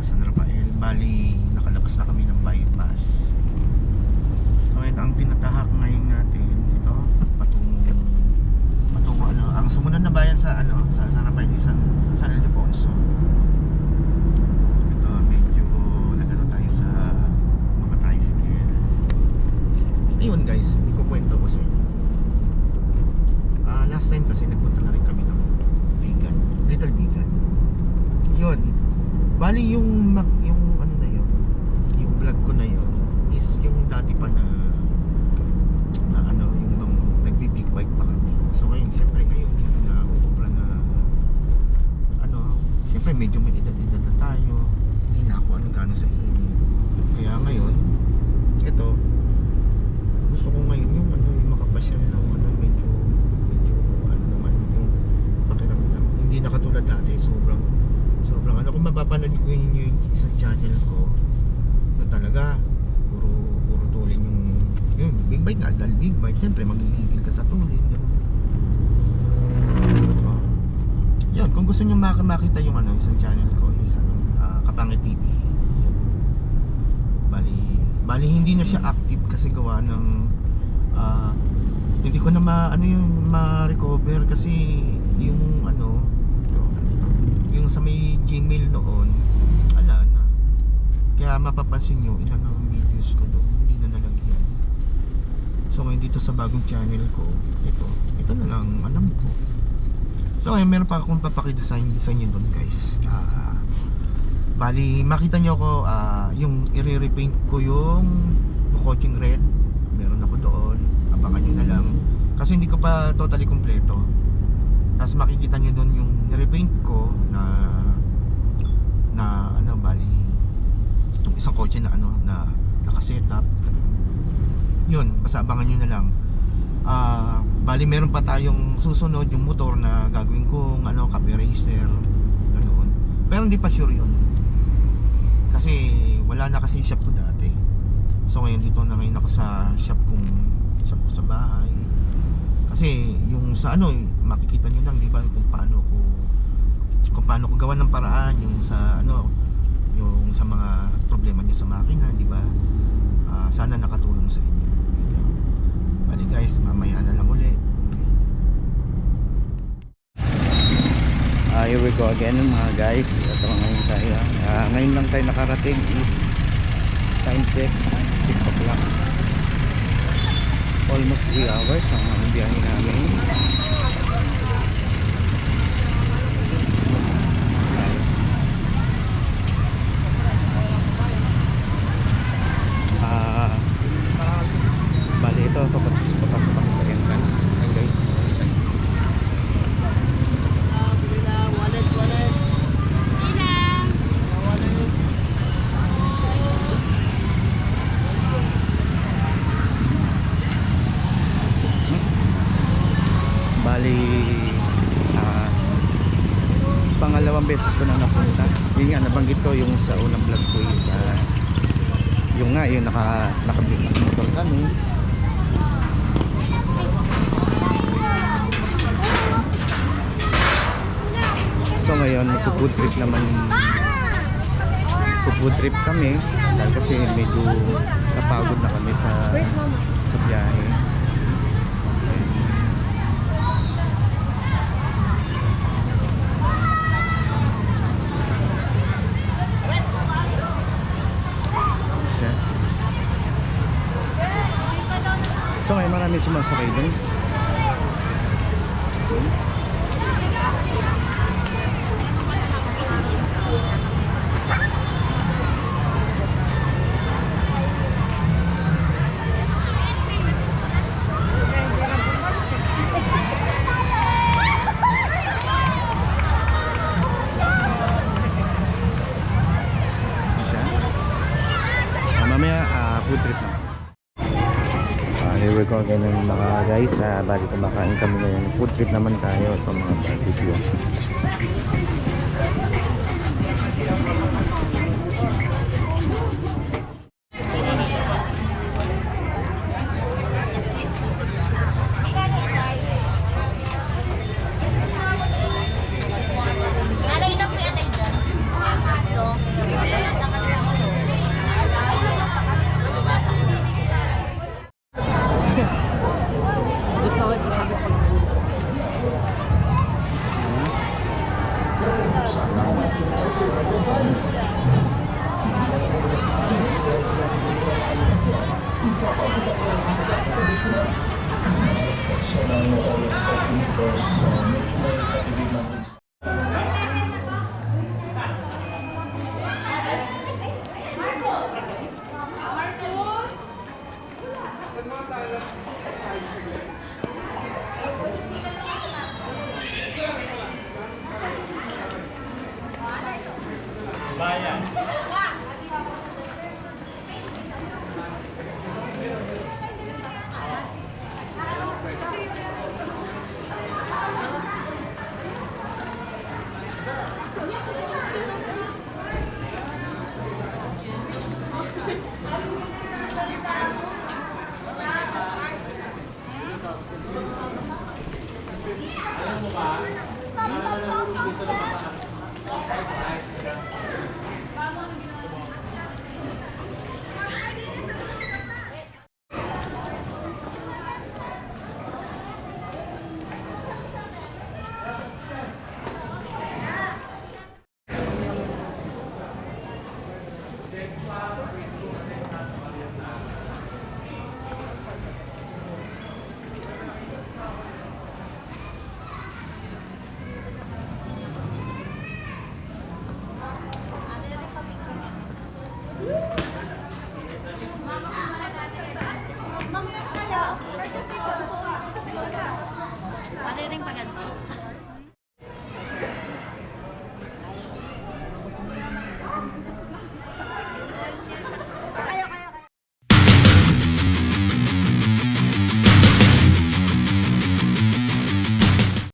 San Rafael. Bali, nakalabas na kami ng bypass. So ito ang tinatahak ngayon natin. Ito, patungo ano, ang sumunod na bayan sa ano, sa San Rafael is San Ildefonso. Ito medyo nagano tayo sa mga tricycle. Ayun guys, ikukwento ko sa inyo. Last time kasi nagpunta na rin kami ng vegan, Little Vegan. Yun. Bali yung ano na yun, yung vlog ko na yun is yung dati pa na ano, yung bang nagbi-big bike pa kami. So ngayon, siyempre ngayon yung na-ubra na ano, siyempre medyo may edad-edad na tayo. Hindi na ako ano gano'n sa init. Kaya ngayon, ito, gusto ko ngayon yung ano, yung makapasyal ng ano, medyo ano naman yung pakiramdam. Hindi na katulad dati, sobrang ano, kung mapapanood ko yung isang channel ko, yun talaga puro tulin yung big bike nga, dahil big bike siyempre magigigil ka sa tulin yun. Yun, kung gusto nyo makita yung ano, isang channel ko is ano, Kapangit TV. Bali hindi na siya active kasi gawa ng hindi ko na ma-recover kasi yung ano, yung sa may Gmail noon, ala na. Kaya mapapansin nyo, ilan ang videos ko doon, hindi na nalagyan. So ngayon dito sa bagong channel ko, ito na lang alam ko. So ngayon meron pa akong papakidesign nyo doon guys. Bali makita nyo ako, yung i-repaint ko yung coaching red, meron ako doon, abangan nyo na lang. Kasi hindi ko pa totally kompleto. Tapos makikita nyo doon yung repaint ko na ano, bali yung isang kotse na ano, na naka-setup. Yun, basta abangan nyo na lang. Bali meron pa tayong susunod yung motor na gagawin kong ano, copy racer, ganoon. Pero hindi pa sure yun. Kasi wala na kasi shop ko dati. So ngayon dito na ngayon ako sa shop ko sa bahay. Kasi yung sa ano, makikita nyo lang, di ba, kung paano ko gawa ng paraan yung sa ano, yung sa mga problema nyo sa makina, di ba? Sana nakatulong sa inyo. Bali guys, mamaya na lang uli. Here we go again mga guys. Ito ngayon tayo. Ngayon lang tayo nakarating is time check 6 o'clock. Almost 3 hours ang biyahe namin. Bali ito papasok kami sa entrance. Ayan guys. Bali pangalawang beses ko na napunta. Yun nga, nabanggit ko yung sa unang vlog ko is yung nga, yung nakamotor kami. So ngayon, magpo-food trip naman. Magpo-food trip kami dahil kasi medyo napagod na kami sa biyahe. So ngayon maraming sumasakay doon. Mamaya food trip na. Here we go again mga guys. Bali kumakain kami ngayon. Food trip naman tayo sa mga barbecue. Nanay na po yan ay dyan.